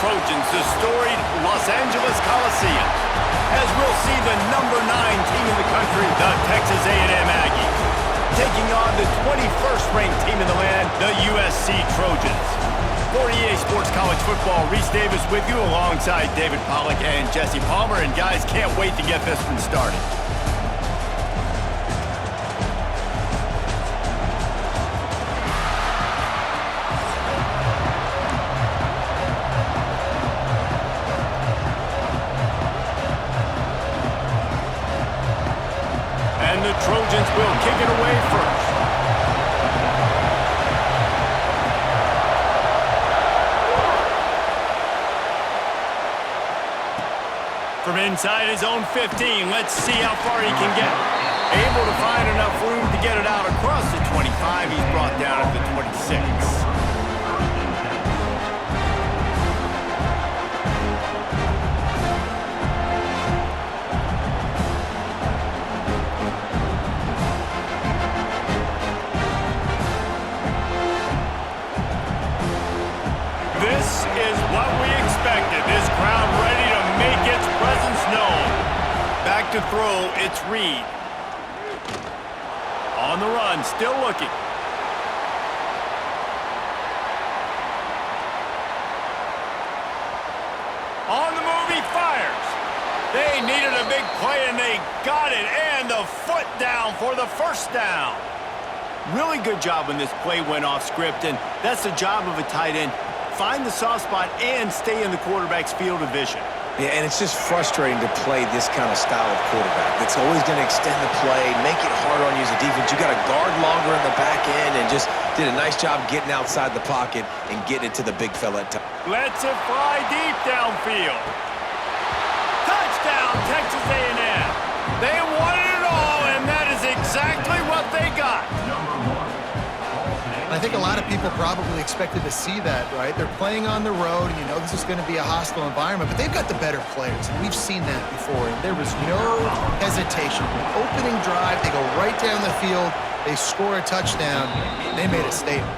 Trojans, the storied Los Angeles Coliseum, as we'll see the number 9 team in the country, the Texas A&M Aggies, taking on the 21st ranked team in the land, the USC Trojans. For EA Sports College Football, Reese Davis with you alongside David Pollack and Jesse Palmer. And guys, can't wait to get this one started. And the Trojans will kick it away first. From inside his own 15, let's see how far he can get. Able to find enough room to get it out across the 25. He's brought down at the 26. This is what we expected. This crowd ready to make its presence known. Back to throw, it's Reed. On the run, still looking. On the move, he fires. They needed a big play, and they got it. And the foot down for the first down. Really good job when this play went off script, and that's the job of a tight end. Find the soft spot and stay in the quarterback's field of vision. Yeah, and it's just frustrating to play this kind of style of quarterback. It's always going to extend the play, make it harder on you as a defense. You got to guard longer in the back end, and just did a nice job getting outside the pocket and getting it to the big fella at time. Lets it fly deep downfield. Touchdown, Texas A&M. They wanted it all, and that is exactly what they got. I think a lot of people probably expected to see that, right? They're playing on the road, and you know this is going to be a hostile environment, but they've got the better players, and we've seen that before. And there was no hesitation. Opening drive, they go right down the field, they score a touchdown, they made a statement.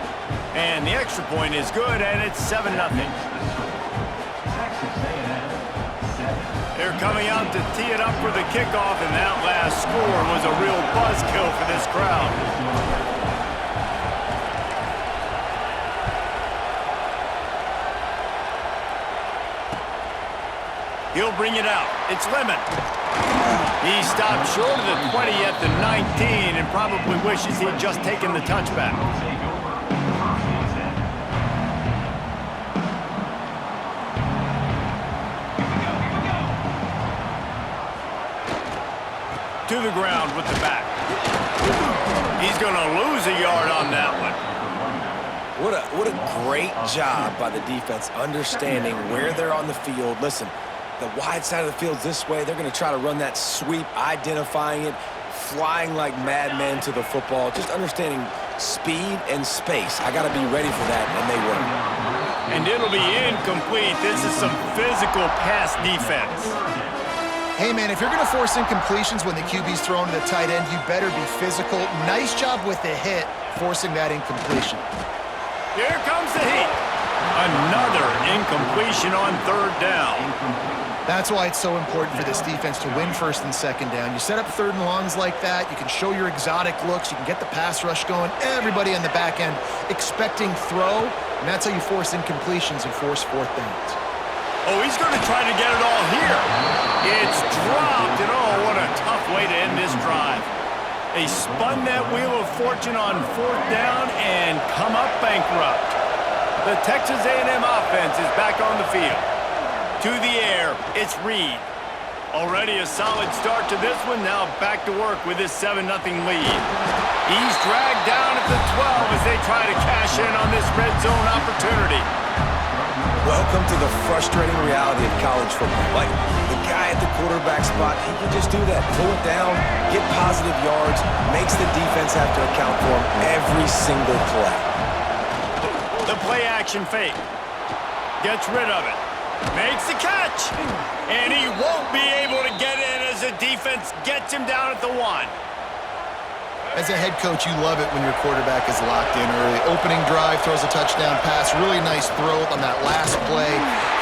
And the extra point is good, and it's 7-0. They're coming out to tee it up for the kickoff, and that last score was a real buzzkill for this crowd. He'll bring it out. It's Lemon. He stopped short of the 20 at the 19 and probably wishes he'd just taken the touchback. To the ground with the back. He's going to lose a yard on that one. What a great job by the defense understanding where they're on the field. Listen, the wide side of the field's this way. They're going to try to run that sweep, identifying it, flying like madmen to the football, just understanding speed and space. I got to be ready for that, and they were. And it'll be incomplete. This is some physical pass defense. Hey, man, if you're going to force incompletions when the QB's thrown to the tight end, you better be physical. Nice job with the hit, forcing that incompletion. Here comes the heat. Another incompletion on third down. That's why it's so important for this defense to win first and second down. You set up third and longs like that, you can show your exotic looks, you can get the pass rush going, everybody on the back end expecting throw, and that's how you force incompletions and force fourth downs. Oh, he's going to try to get it all here. It's dropped, and oh, what a tough way to end this drive. They spun that wheel of fortune on fourth down and come up bankrupt. The Texas A&M offense is back on the field. To the air, it's Reed. Already a solid start to this one, now back to work with this 7-0 lead. He's dragged down at the 12 as they try to cash in on this red zone opportunity. Welcome to the frustrating reality of college football. Like, the guy at the quarterback spot, he can just do that. Pull it down, get positive yards, makes the defense have to account for him every single play. The play action fake. Gets rid of it. Makes the catch. And he won't be able to get in as the defense gets him down at the 1. As a head coach, you love it when your quarterback is locked in early. Opening drive, throws a touchdown pass. Really nice throw on that last play.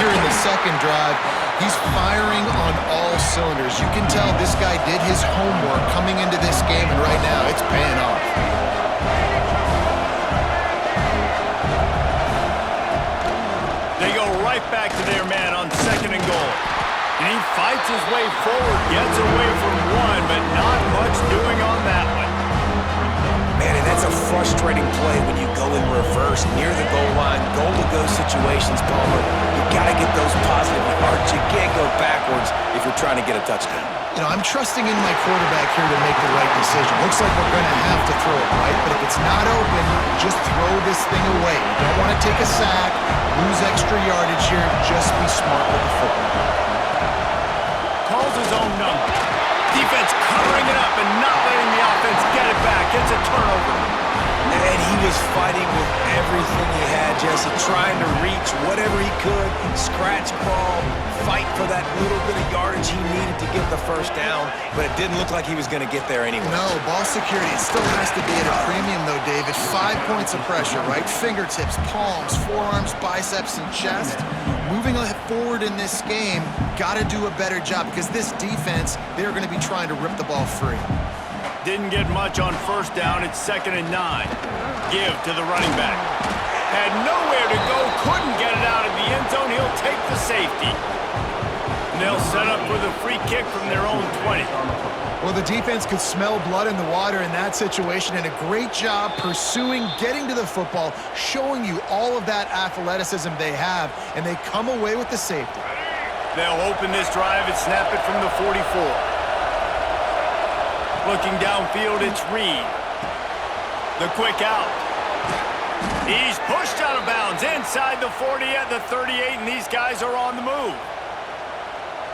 Here in second drive, he's firing on all cylinders. You can tell this guy did his homework coming into this game, and right now it's paying off. They go right back to their man on 2nd and goal. And he fights his way forward, gets away from one, but not much doing on that one. Man, and that's a frustrating play when you go in reverse near the goal line. Goal-to-go situations, Palmer. You got to get those positive yards. You can't go backwards if you're trying to get a touchdown. You know, I'm trusting in my quarterback here to make the right decision. Looks like we're going to have to throw it, right? But if it's not open, just throw this thing away. You don't want to take a sack, lose extra yardage here. Just be smart with the football. Calls his own number. Defense covering it up and not letting the offense get it back. It's a turnover. And he was fighting with everything he had, Jesse, trying to reach whatever he could, scratch, crawl, fight for that little bit of yardage he needed to get the first down, but it didn't look like he was going to get there anyway. No, ball security, it still has to be at a premium, though, David. 5 points of pressure, right? Fingertips, palms, forearms, biceps, and chest. Moving forward in this game, got to do a better job because this defense, they're going to be trying to rip the ball free. Didn't get much on 1st down. It's 2nd and 9. Give to the running back. Had nowhere to go. Couldn't get it out of the end zone. He'll take the safety. And they'll set up for the free kick from their own 20. Well, the defense could smell blood in the water in that situation, and a great job pursuing, getting to the football, showing you all of that athleticism they have, and they come away with the safety. They'll open this drive and snap it from the 44. Looking downfield, it's Reed. The quick out. He's pushed out of bounds inside the 40 at the 38, and these guys are on the move.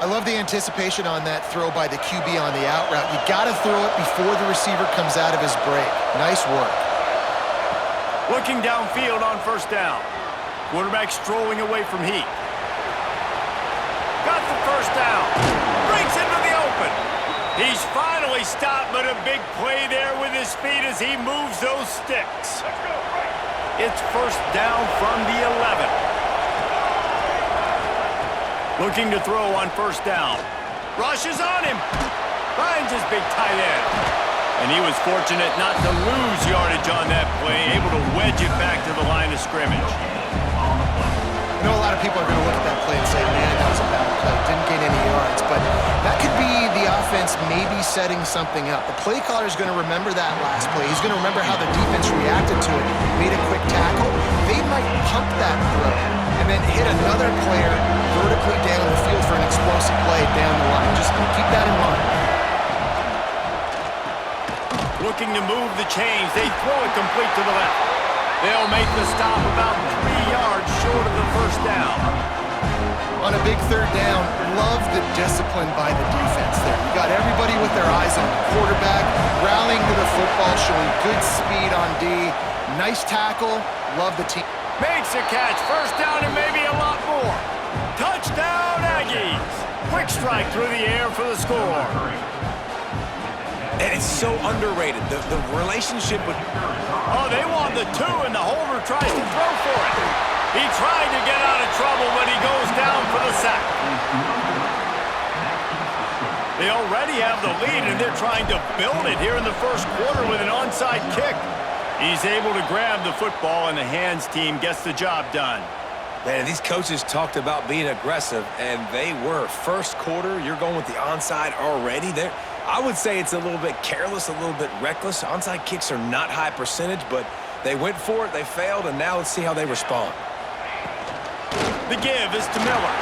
I love the anticipation on that throw by the QB on the out route. You got to throw it before the receiver comes out of his break. Nice work. Looking downfield on 1st down. Quarterback strolling away from Heat. Got the 1st down. Breaks into the open. He's finally stopped, but a big play there with his feet as he moves those sticks. It's 1st down from the 11. Looking to throw on 1st down. Rushes on him. Finds his big tight end. And he was fortunate not to lose yardage on that play, able to wedge it back to the line of scrimmage. I know a lot of people are going to look at that play and say, man, that was a bad play. Didn't gain any yards. But that could be the offense maybe setting something up. The play caller is going to remember that last play. He's going to remember how the defense reacted to it, made a quick tackle. They might pump that throw and then hit another player vertically down the field for an explosive play down the line. Just keep that in mind. Looking to move the chains. They throw it complete to the left. They'll make the stop about 3 yards short of the 1st down. On a big 3rd down, love the discipline by the defense there. You got everybody with their eyes on the quarterback, rallying to the football, showing good speed on D. Nice tackle. Love the team. Makes a catch. 1st down and maybe a lot more. Touchdown, Aggies. Quick strike through the air for the score. And it's so underrated. The relationship with... Oh, they want the 2, and the holder tries to throw for it. He tried to get out of trouble, but he goes down for the sack. They already have the lead, and they're trying to build it here in the 1st quarter with an onside kick. He's able to grab the football, and the hands team gets the job done. Man, these coaches talked about being aggressive, and they were. 1st quarter, you're going with the onside already. I would say it's a little bit careless, a little bit reckless. Onside kicks are not high percentage, but they went for it, they failed, and now let's see how they respond. The give is to Miller.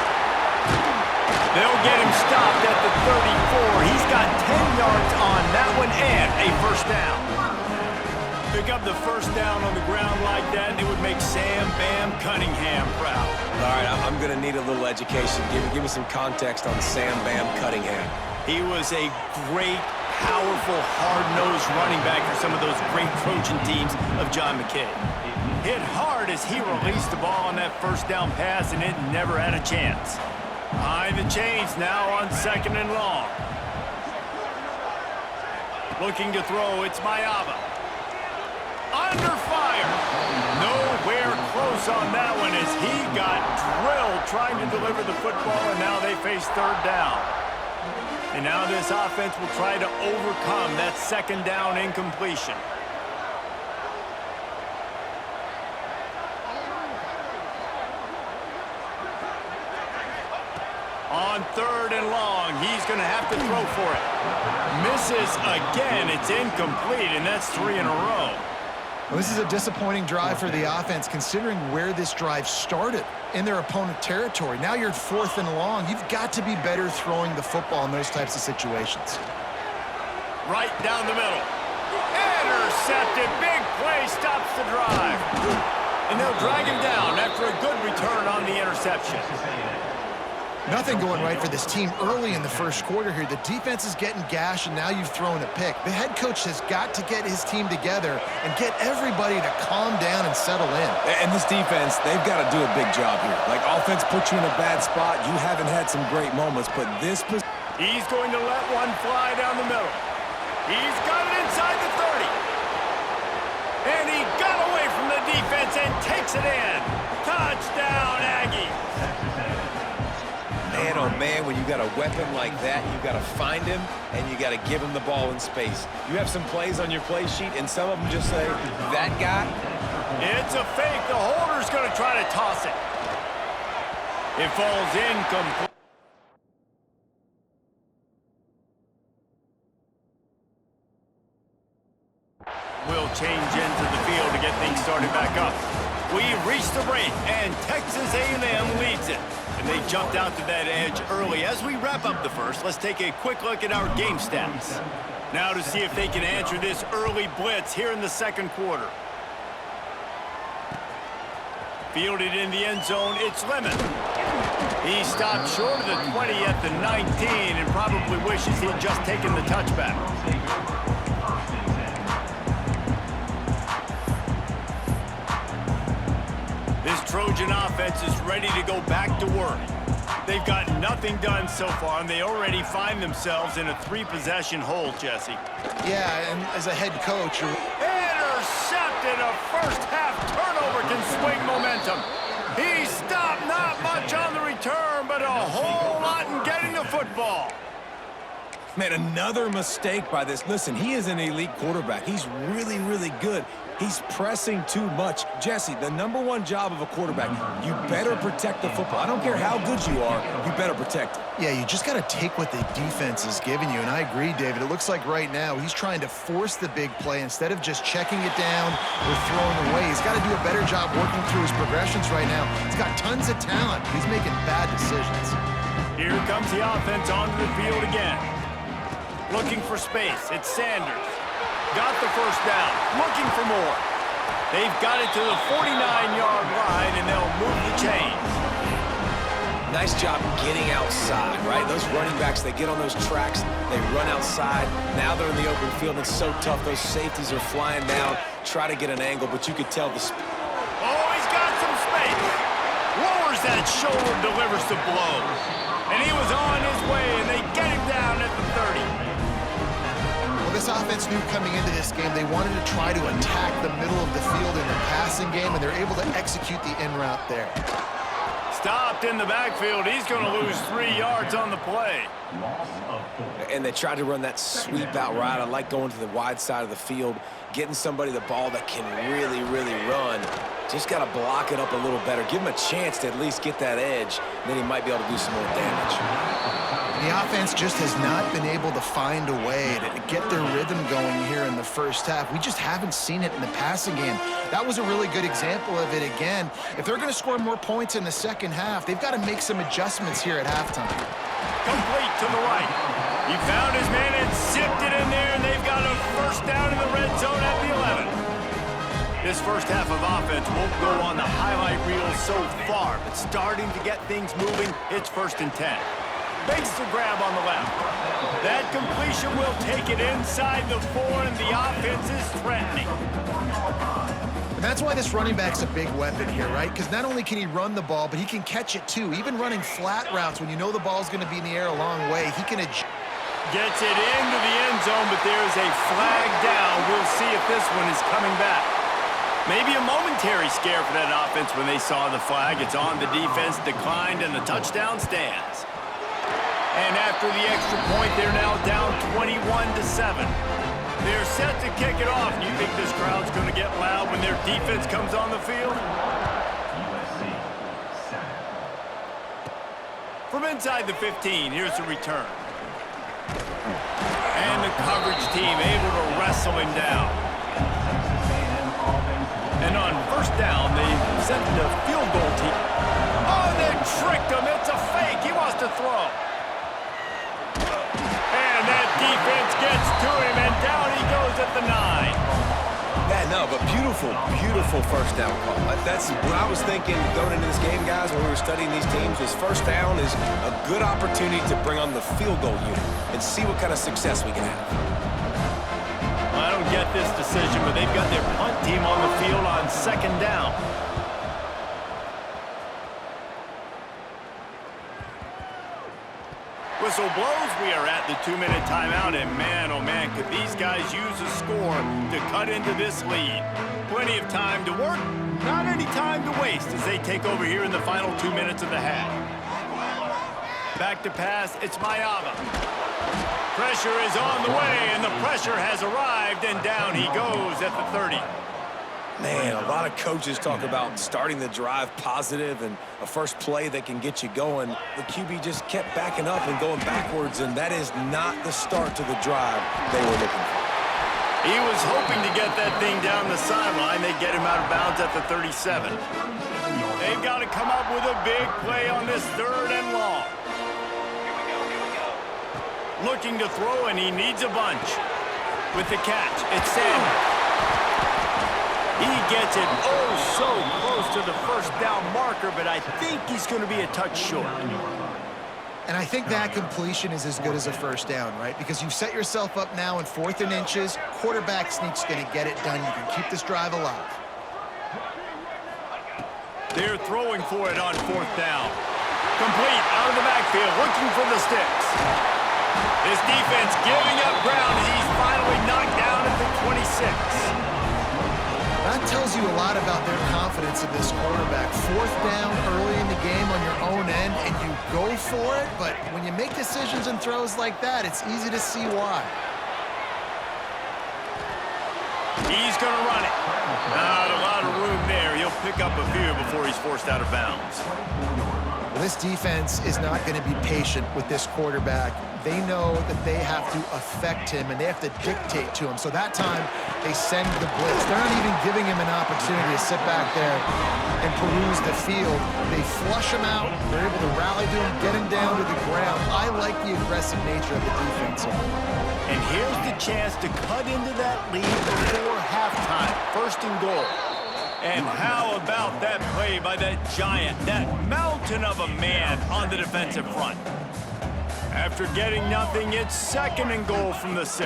They'll get him stopped at the 34. He's got 10 yards on that one and a 1st down. Pick up the 1st down on the ground like that, and it would make Sam Bam Cunningham proud. All right, I'm going to need a little education. Give me some context on Sam Bam Cunningham. He was a great, powerful, hard-nosed running back for some of those great Trojan teams of John McKay. Hit hard as he released the ball on that 1st down pass, and it never had a chance. Behind the chains now on 2nd and long. Looking to throw, it's Mayava. Under fire. Nowhere close on that one as he got drilled trying to deliver the football, and now they face third down. And now this offense will try to overcome that second down incompletion. On third and long, he's going to have to throw for it. Misses again. It's incomplete, and that's 3 in a row. Well, this is a disappointing drive for the offense, considering where this drive started in their opponent territory. Now you're at 4th and long. You've got to be better throwing the football in those types of situations. Right down the middle. Intercepted. Big play stops the drive. And they'll drag him down after a good return on the interception. Nothing going right for this team early in the first quarter here. The defense is getting gashed, and now you've thrown a pick. The head coach has got to get his team together and get everybody to calm down and settle in. And this defense, they've got to do a big job here. Like, offense puts you in a bad spot. You haven't had some great moments, but this... He's going to let one fly down the middle. He's got it inside the 30. And he got away from the defense and takes it in. Touchdown, Aggies. Man, oh man, when you got a weapon like that, you got to find him and you got to give him the ball in space. You have some plays on your play sheet, and some of them just say, that guy. It's a fake. The holder's going to try to toss it. It falls incomplete. Will change into the field to get things started back up. We've reached the break, and Texas A&M leads it. And they jumped out to that edge early. As we wrap up the first, let's take a quick look at our game stats. Now to see if they can answer this early blitz here in the second quarter. Fielded in the end zone, it's Lemon. He stopped short of the 20 at the 19 and probably wishes he'd just taken the touchback. This Trojan offense is ready to go back to work. They've got nothing done so far, and they already find themselves in a 3-possession hole, Jesse. Yeah, and as a head coach, you're... Intercepted. A first-half turnover can swing momentum. He stopped, not much on the return, but a whole lot in getting the football. Man, another mistake by this. Listen, he is an elite quarterback. He's really, really good. He's pressing too much. Jesse, the #1 job of a quarterback, you better protect the football. I don't care how good you are, you better protect it. Yeah, you just got to take what the defense is giving you, and I agree, David. It looks like right now he's trying to force the big play instead of just checking it down or throwing away. He's got to do a better job working through his progressions right now. He's got tons of talent. He's making bad decisions. Here comes the offense onto the field again. Looking for space. It's Sanders. Got the first down. Looking for more. They've got it to the 49-yard line, and they'll move the chains. Nice job getting outside, right? Those running backs, they get on those tracks, they run outside. Now they're in the open field, and it's so tough. Those safeties are flying down, try to get an angle, but you could tell the... Oh, he's got some space. Lowers that shoulder, delivers the blow. And he was on his way, and they get him down at the 30. Well, this offense knew coming into this game they wanted to try to attack the middle of the field in the passing game, and they're able to execute the in route there. Stopped in the backfield. He's going to lose 3 yards on the play. And they tried to run that sweep out route. I like going to the wide side of the field, getting somebody the ball that can really, really run. Just got to block it up a little better. Give him a chance to at least get that edge, and then he might be able to do some more damage. The offense just has not been able to find a way to get their rhythm going here in the first half. We just haven't seen it in the passing game. That was a really good example of it again. If they're going to score more points in the second half, they've got to make some adjustments here at halftime. Complete to the right. He found his man and zipped it in there, and they've got a first down in the red zone at the 11. This first half of offense won't go on the highlight reel so far, but starting to get things moving, it's 1st and 10. Makes the grab on the left. That completion will take it inside the 4, and the offense is threatening. And that's why this running back's a big weapon here, right? Because not only can he run the ball, but he can catch it too. Even running flat routes when you know the ball's going to be in the air a long way, he can adjust. Gets it into the end zone, but there's a flag down. We'll see if this one is coming back. Maybe a momentary scare for that offense when they saw the flag. It's on, the defense declined, and the touchdown stands. And after the extra point, they're now down 21-7. They're set to kick it off. Do you think this crowd's going to get loud when their defense comes on the field? From inside the 15, here's the return. And the coverage team able to wrestle him down. And on first down, they sent the field goal team. Oh, they tricked him. It's a fake. He wants to throw. And that defense gets to him, and down he goes at the 9. Yeah, no, but beautiful, beautiful first down call. That's what I was thinking going into this game, guys, when we were studying these teams, was first down is a good opportunity to bring on the field goal unit and see what kind of success we can have. I don't get this decision, but they've got their punt team on the field on second down. Whistle blows. We are at the 2-minute timeout, and man, oh man, could these guys use a score to cut into this lead. Plenty of time to work, not any time to waste as they take over here in the final 2 minutes of the half. Back to pass, it's Mayava. Pressure is on the way, and the pressure has arrived, and down he goes at the 30. Man, a lot of coaches talk about starting the drive positive and a first play that can get you going. The QB just kept backing up and going backwards, and that is not the start to the drive they were looking for. He was hoping to get that thing down the sideline. They get him out of bounds at the 37. They've got to come up with a big play on this 3rd and long. Looking to throw, and he needs a bunch. With the catch, it's Sanders. He gets it so close to the first down marker, but I think he's going to be a touch short. And I think that completion is as good as a first down, right? Because you set yourself up now in 4th and inches. Quarterback sneak's going to get it done. You can keep this drive alive. They're throwing for it on 4th down. Complete out of the backfield, looking for the sticks. This defense giving up ground as he's finally knocked down at the 26. That tells you a lot about their confidence in this quarterback. 4th down early in the game on your own end, and you go for it, but when you make decisions and throws like that, it's easy to see why. He's going to run it. Not a lot of room there. He'll pick up a few before he's forced out of bounds. Well, this defense is not going to be patient with this quarterback. They know that they have to affect him, and they have to dictate to him. So that time, they send the blitz. They're not even giving him an opportunity to sit back there and peruse the field. They flush him out. They're able to rally to him, get him down to the ground. I like the aggressive nature of the defense. And here's the chance to cut into that lead before halftime. 1st and goal. And how about that play by that giant, that mountain of a man on the defensive front? After getting nothing, it's 2nd and goal from the 6.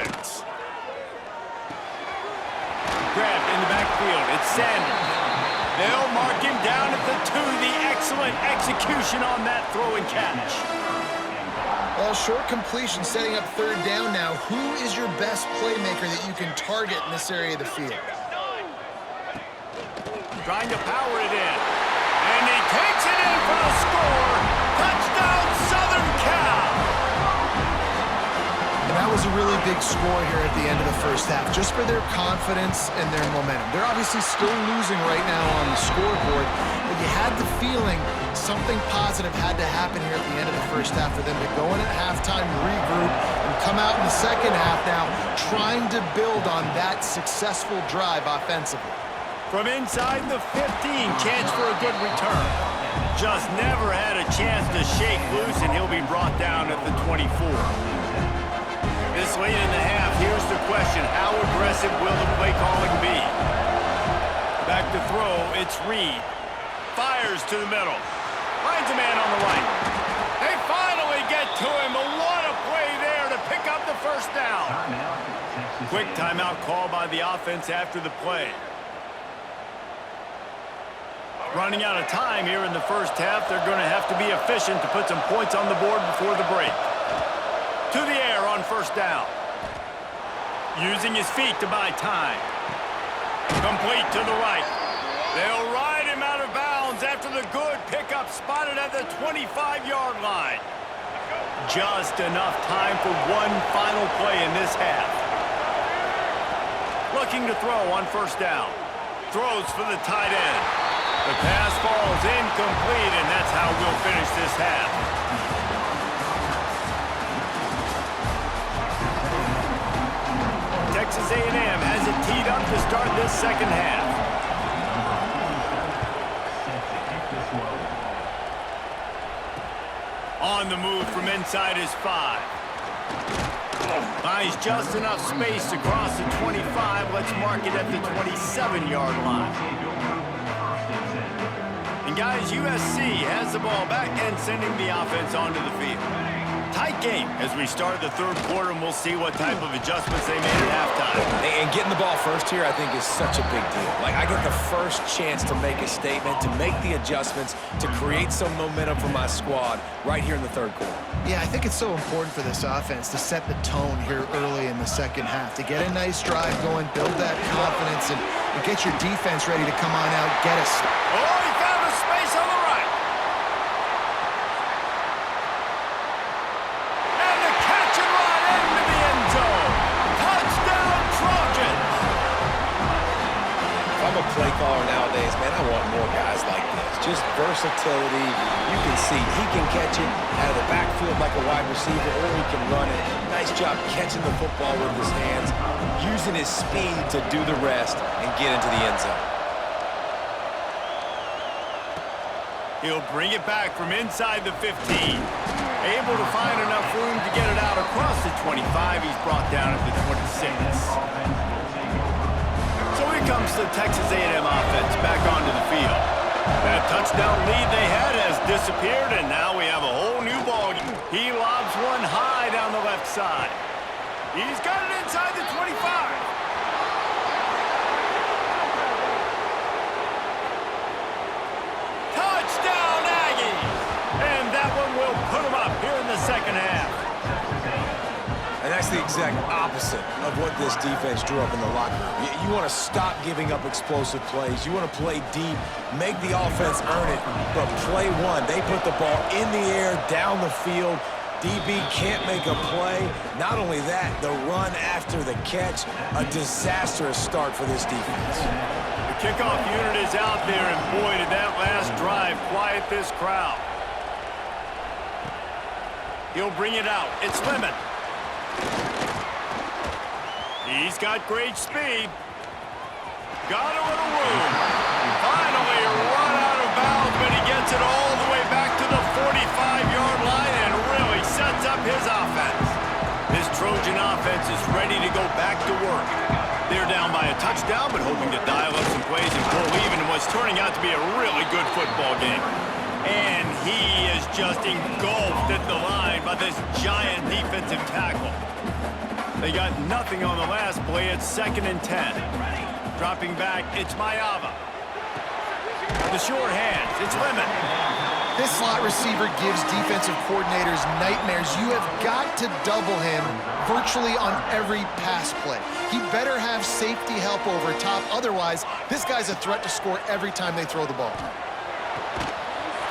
Grabbed in the backfield, it's Sanders. They'll mark him down at the 2. The excellent execution on that throw and catch. Well, short completion setting up 3rd down now. Who is your best playmaker that you can target in this area of the field? Trying to power it in. And he takes it in for a score. Touchdown, Southern Cal! And that was a really big score here at the end of the first half, just for their confidence and their momentum. They're obviously still losing right now on the scoreboard, but you had the feeling something positive had to happen here at the end of the first half for them to go in at halftime, regroup, and come out in the second half now trying to build on that successful drive offensively. From inside the 15, chance for a good return. Just never had a chance to shake loose, and he'll be brought down at the 24. This late in the half, here's the question. How aggressive will the play calling be? Back to throw, it's Reed. Fires to the middle. Finds a man on the right. They finally get to him. What a play there to pick up the first down. Quick timeout call by the offense after the play. Running out of time here in the first half. They're going to have to be efficient to put some points on the board before the break. To the air on first down. Using his feet to buy time. Complete to the right. They'll ride him out of bounds after the good pickup spotted at the 25-yard line. Just enough time for one final play in this half. Looking to throw on first down. Throws for the tight end. The pass falls incomplete, and that's how we'll finish this half. Texas A&M has it teed up to start this second half. On the move from inside his 5. Finds just enough space to cross the 25. Let's mark it at the 27-yard line. And guys, USC has the ball back and sending the offense onto the field. Tight game as we start the third quarter, and we'll see what type of adjustments they made at halftime. And getting the ball first here, I think, is such a big deal. Like, I get the first chance to make a statement, to make the adjustments, to create some momentum for my squad right here in the third quarter. Yeah, I think it's so important for this offense to set the tone here early in the second half, to get a nice drive going, build that confidence, and get your defense ready to come on out, get us. Oh, he found a space on the right. And the catch and run into the end zone. Touchdown, Trojans. If I'm a play caller nowadays, man, I want more guys like this. Just versatility. You can see he can catch it out of the backfield like a wide receiver, or he can run it. Nice job catching the football with his hands, using his speed to do the rest and get into the end zone. He'll bring it back from inside the 15. Able to find enough room to get it out across the 25. He's brought down at the 26. So here comes the Texas A&M offense back onto the field. That touchdown lead they had has disappeared, and now we have a whole new ball game. He lobs one high down the left side. He's got it inside the 25. Touchdown, Aggies! And that one will put him up here in the second half. And that's the exact opposite of what this defense drew up in the locker room. You want to stop giving up explosive plays. You want to play deep, make the offense earn it, but play one. They put the ball in the air, down the field. DB can't make a play. Not only that, the run after the catch, a disastrous start for this defense. The kickoff unit is out there, and boy, did that last drive quiet this crowd. He'll bring it out. It's Lemon. He's got great speed. Got a little room. Finally run out of bounds, but he gets it all the way back to the 45-yard line and really sets up his offense. This Trojan offense is ready to go back to work. They're down by a touchdown, but hoping to dial up some plays and pull even in what's turning out to be a really good football game. And he is just engulfed at the line by this giant defensive tackle. They got nothing on the last play. It's 2nd and 10. Dropping back, it's Mayava. The short hands, it's Lemon. This slot receiver gives defensive coordinators nightmares. You have got to double him virtually on every pass play. He better have safety help over top. Otherwise, this guy's a threat to score every time they throw the ball.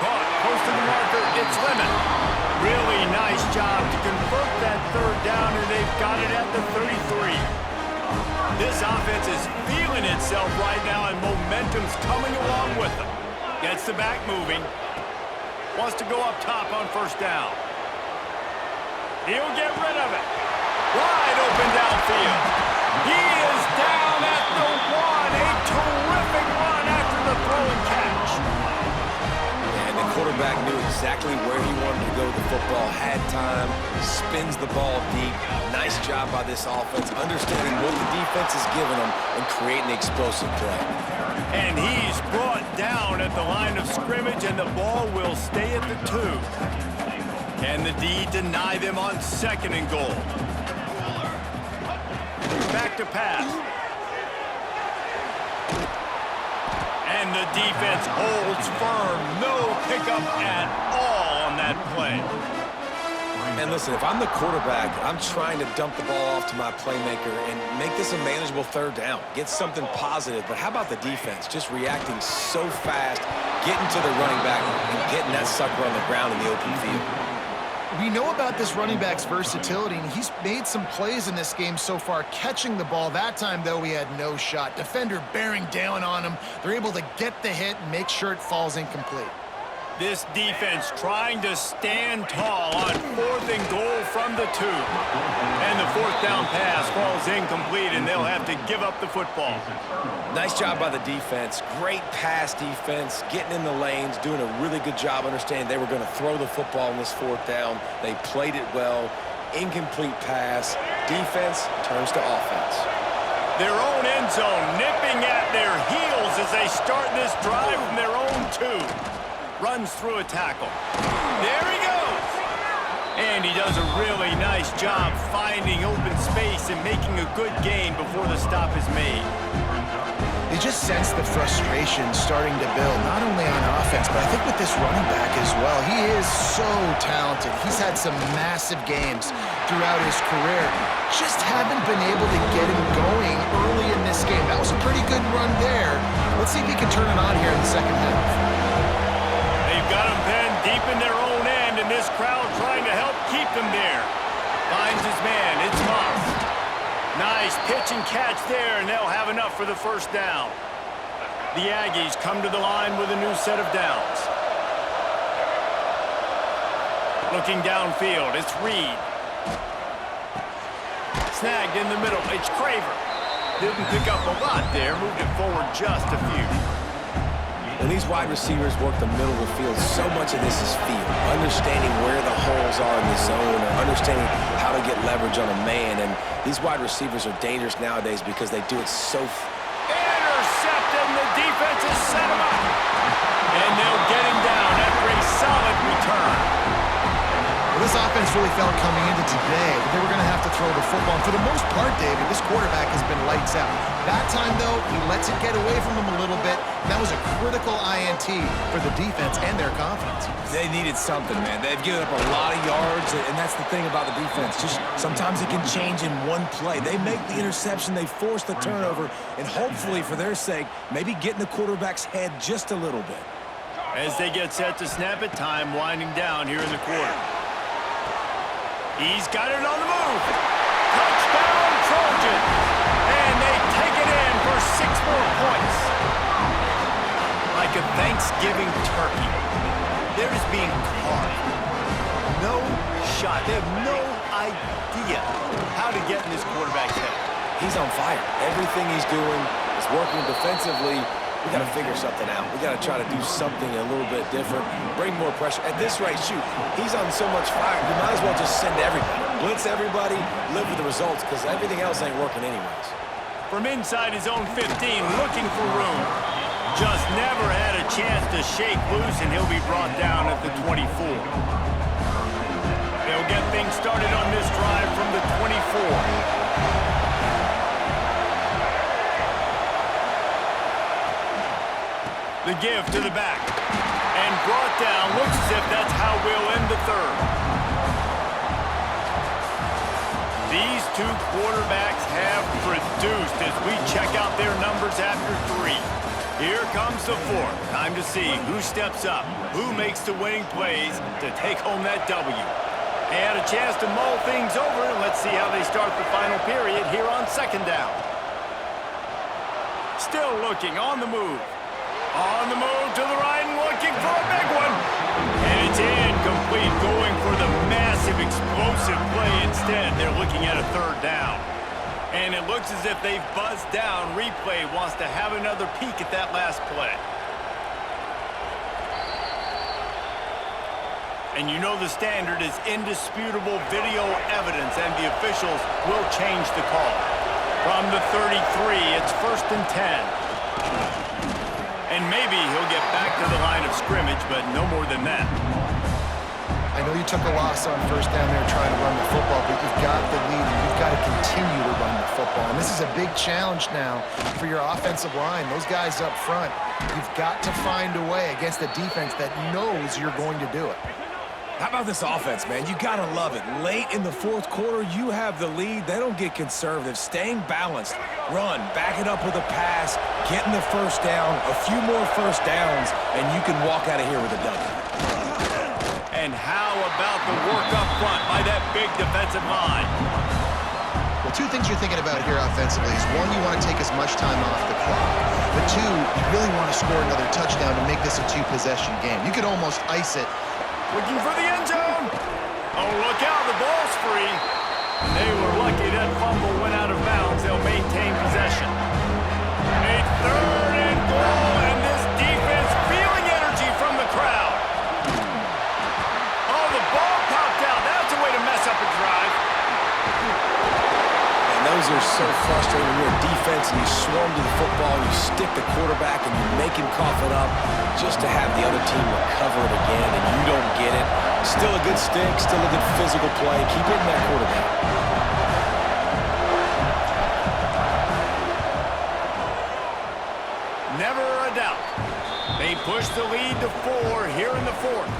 Caught, close to the marker, it's Lemon. Really nice job to convert that third down, and they've got it at the 33. This offense is feeling itself right now, and momentum's coming along with them. Gets the back moving. Wants to go up top on first down. He'll get rid of it. Wide open downfield. He is down at the 1. A terrific run after the throw and catch. And the quarterback knew exactly where he wanted to go with the football, had time, spins the ball deep. Nice job by this offense, understanding what the defense is giving them and creating the explosive play. And he's brought down at the line of scrimmage, and the ball will stay at the 2. Can the D deny them on 2nd and goal? Back to pass. And the defense holds firm. No pickup at all on that play. And listen, if I'm the quarterback, I'm trying to dump the ball off to my playmaker and make this a manageable third down. Get something positive. But how about the defense? Just reacting so fast, getting to the running back and getting that sucker on the ground in the open field. We know about this running back's versatility, and he's made some plays in this game so far, catching the ball. That time, though, he had no shot. Defender bearing down on him. They're able to get the hit and make sure it falls incomplete. This defense trying to stand tall on 4th and goal from the 2. And the 4th down pass falls incomplete, and they'll have to give up the football. Nice job by the defense. Great pass defense, getting in the lanes, doing a really good job understanding they were going to throw the football on this 4th down. They played it well. Incomplete pass. Defense turns to offense. Their own end zone nipping at their heels as they start this drive from their own 2. Runs through a tackle. There he goes. And he does a really nice job finding open space and making a good gain before the stop is made. They just sense the frustration starting to build, not only on offense, but I think with this running back as well. He is so talented. He's had some massive games throughout his career. Just haven't been able to get him going early in this game. That was a pretty good run there. Let's see if he can turn it on here in the second half. They've got him pinned deep in their own end, and this crowd trying to help keep them there. Finds his man. It's Moss. Nice pitch and catch there, and they'll have enough for the first down. The Aggies come to the line with a new set of downs. Looking downfield, it's Reed. Snagged in the middle, it's Craver. Didn't pick up a lot there, moved it forward just a few. When these wide receivers work the middle of the field, so much of this is feel. Understanding where the holes are in the zone, or understanding how to get leverage on a man. And these wide receivers are dangerous nowadays because they do it so... Intercepted, and the defense has set him up. And they'll get him down after a solid return. Well, this offense really felt coming into today that they were going to have to throw the football. And for the most part, David, this quarterback has been lights out. That time, though, he lets it get away from him a little bit. And that was a critical INT for the defense and their confidence. They needed something, man. They've given up a lot of yards, and that's the thing about the defense. Just sometimes it can change in one play. They make the interception, they force the turnover, and hopefully, for their sake, maybe get in the quarterback's head just a little bit. As they get set to snap it, time winding down here in the quarter. He's got it on the move. Touchdown, Trojans. And they take it in for 6 more points. Like a Thanksgiving turkey. They're just being carved. No shot. They have no idea how to get in this quarterback's head. He's on fire. Everything he's doing is working defensively. We got to figure something out. We got to try to do something a little bit different, bring more pressure. At this rate, shoot, he's on so much fire, you might as well just send everybody. Blitz everybody, live with the results, because everything else ain't working anyways. From inside his own 15, looking for room. Just never had a chance to shake loose, and he'll be brought down at the 24. They'll get things started on this drive from the 24. The give to the back. And brought down. Looks as if that's how we'll end the third. These two quarterbacks have produced as we check out their numbers after 3. Here comes the 4th. Time to see who steps up, who makes the winning plays to take home that W. They had a chance to mull things over, and let's see how they start the final period here on 2nd down. Still looking, on the move. On the move to the right and looking for a big one. And it's incomplete, going for the massive explosive play instead. They're looking at a 3rd down. And it looks as if they've buzzed down. Replay wants to have another peek at that last play. And you know the standard is indisputable video evidence, and the officials will change the call. From the 33, it's 1st and 10. And maybe he'll get back to the line of scrimmage, but no more than that. I know you took a loss on 1st down there trying to run the football, but you've got the lead, and you've got to continue to run the football. And this is a big challenge now for your offensive line. Those guys up front, you've got to find a way against a defense that knows you're going to do it. How about this offense, man? You gotta love it. Late in the fourth quarter, you have the lead. They don't get conservative. Staying balanced. Run, back it up with a pass, getting the first down, a few more first downs, and you can walk out of here with a W. And how about the work up front by that big defensive line? Well, two things you're thinking about here offensively is, one, you want to take as much time off the clock. But two, you really want to score another touchdown to make this a two-possession game. You could almost ice it. Looking for the end zone. Oh, look out, the ball's free. And they were lucky that fumble went out of bounds. They'll maintain possession. A third and goal, and this defense feeling energy from the crowd. Oh, the ball popped out. That's a way to mess up a drive. And those are so frustrating when you're a defense and you swarm to the football, and you stick the quarterback and you make him cough it up just to have the other team recover it again, and you don't get it. Still a good stick, still a good physical play. Keep hitting that quarterback. Never a doubt. They push the lead to 4 here in the fourth.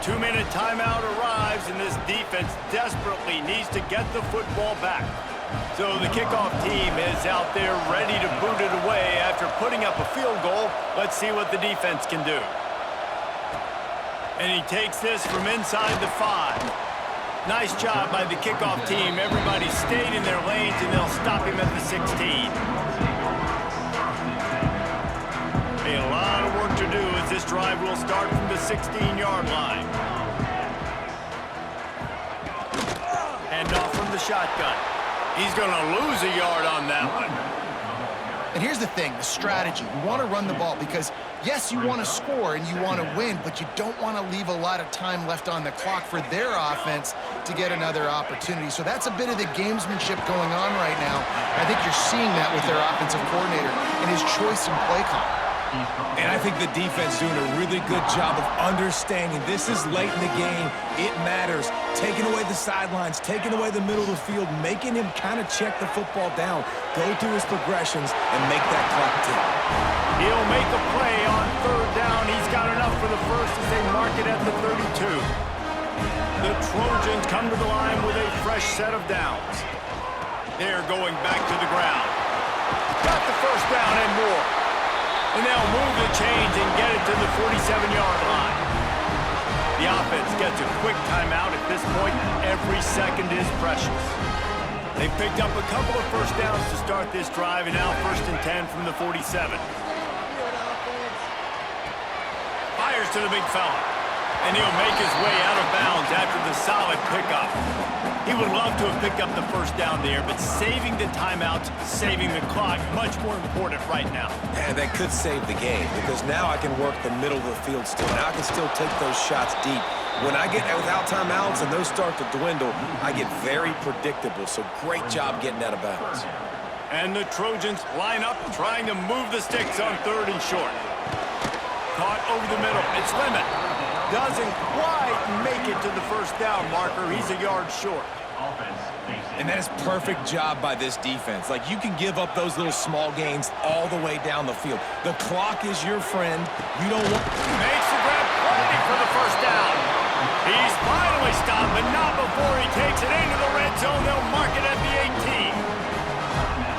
2-minute timeout arrives, and this defense desperately needs to get the football back. So the kickoff team is out there ready to boot it away after putting up a field goal. Let's see what the defense can do. And he takes this from inside the 5. Nice job by the kickoff team. Everybody stayed in their lanes, and they'll stop him at the 16. A lot of work to do as this drive will start from the 16-yard line. Hand off from the shotgun. He's going to lose a yard on that one. And here's the thing, the strategy. You want to run the ball because, yes, you want to score and you want to win, but you don't want to leave a lot of time left on the clock for their offense to get another opportunity. So that's a bit of the gamesmanship going on right now. I think you're seeing that with their offensive coordinator and his choice in play call. And I think the defense doing a really good job of understanding this is late in the game. It matters. Taking away the sidelines, taking away the middle of the field, making him kind of check the football down, go through his progressions, and make that clock tick. He'll make a play on third down. He's got enough for the first as they mark it at the 32. The Trojans come to the line with a fresh set of downs. They're going back to the ground. Got the first down and more. And they'll move the chains and get it to the 47-yard line. The offense gets a quick timeout at this point. Every second is precious. They picked up a couple of first downs to start this drive, and now 1st and 10 from the 47. Fires to the big fella. And he'll make his way out of bounds after the solid pickup. He would love to have picked up the first down there, but saving the timeouts, saving the clock, much more important right now. And that could save the game, because now I can work the middle of the field still. Now I can still take those shots deep. When I get without timeouts and those start to dwindle, I get very predictable. So great job getting out of bounds. And the Trojans line up, trying to move the sticks on 3rd and short. Caught over the middle. It's Lemon. Doesn't quite make it to the first down marker. He's a yard short. And that is perfect job by this defense. Like, you can give up those little small gains all the way down the field. The clock is your friend. You don't want... Makes the grab plenty for the first down. He's finally stopped, but not before he takes it into the red zone. They'll mark it at the 18.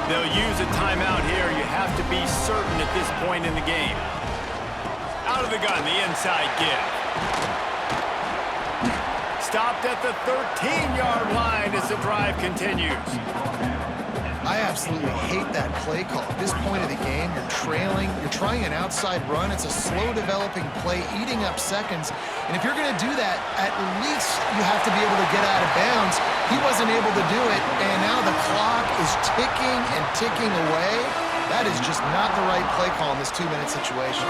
They'll use a timeout here. You have to be certain at this point in the game. Out of the gun, the inside give. Stopped at the 13-yard line as the drive continues. I absolutely hate that play call. At this point of the game, you're trailing, you're trying an outside run. It's a slow-developing play, eating up seconds. And if you're going to do that, at least you have to be able to get out of bounds. He wasn't able to do it, and now the clock is ticking and ticking away. That is just not the right play call in this 2-minute situation.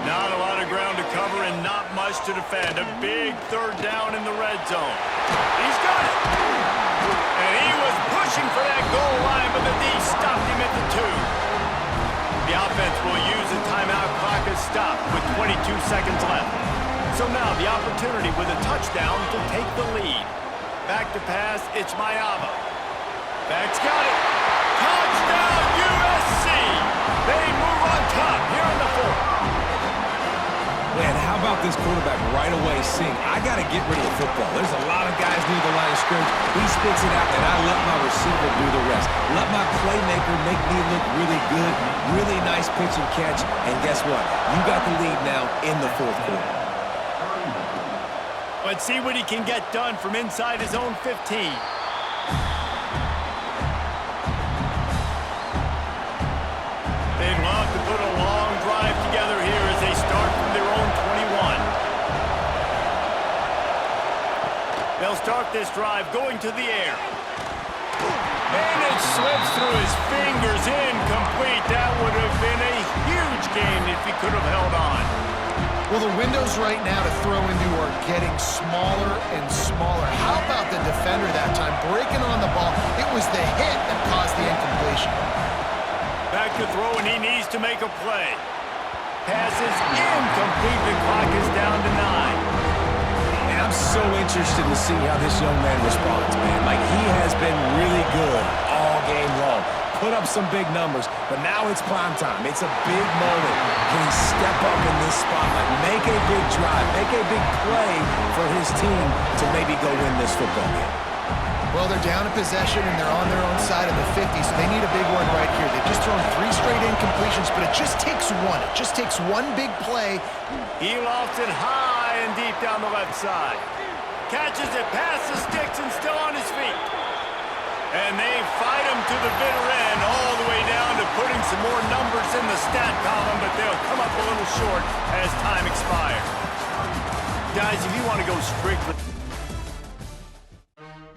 Not a lot of ground to cover and not much to defend. A big 3rd down in the red zone. He's got it. And he was pushing for that goal line, but the D stopped him at the 2. The offense will use the timeout clock as stopped with 22 seconds left. So now the opportunity with a touchdown to take the lead. Back to pass, it's Mayava. Back's got it. Touchdown USC! They move on top here in the 4th. Man, how about this quarterback right away seeing, I got to get rid of the football. There's a lot of guys near the line of scrimmage. He spits it out, and I let my receiver do the rest. Let my playmaker make me look really good. Really nice pitch and catch. And guess what? You got the lead now in the fourth quarter. Let's see what he can get done from inside his own 15. They'd love to put a long drive together here as they start from their own 21. They'll start this drive going to the air. And it slips through his fingers, incomplete. That would have been a huge gain if he could have held on. Well, the windows right now to throw into are getting smaller and smaller. How about the defender that time breaking on the ball? It was the hit that caused the incompletion. Back to throw, and he needs to make a play. Pass is incomplete. The clock is down to 9. And I'm so interested to see how this young man responds, man. Like, he has been really good all game long. Put up some big numbers, but now it's prime time. It's a big moment. Can he step up in this spotlight, make a big drive, make a big play for his team to maybe go win this football game? Well, they're down in possession, and they're on their own side of the 50, so they need a big one right here. They've just thrown 3 straight incompletions, but it just takes one. It just takes one big play. He lofts it high and deep down the left side. Catches it past the sticks and still on his feet. And they fight him to the bitter end, all the way down to putting some more numbers in the stat column, but they'll come up a little short as time expires. Guys, if you want to go strictly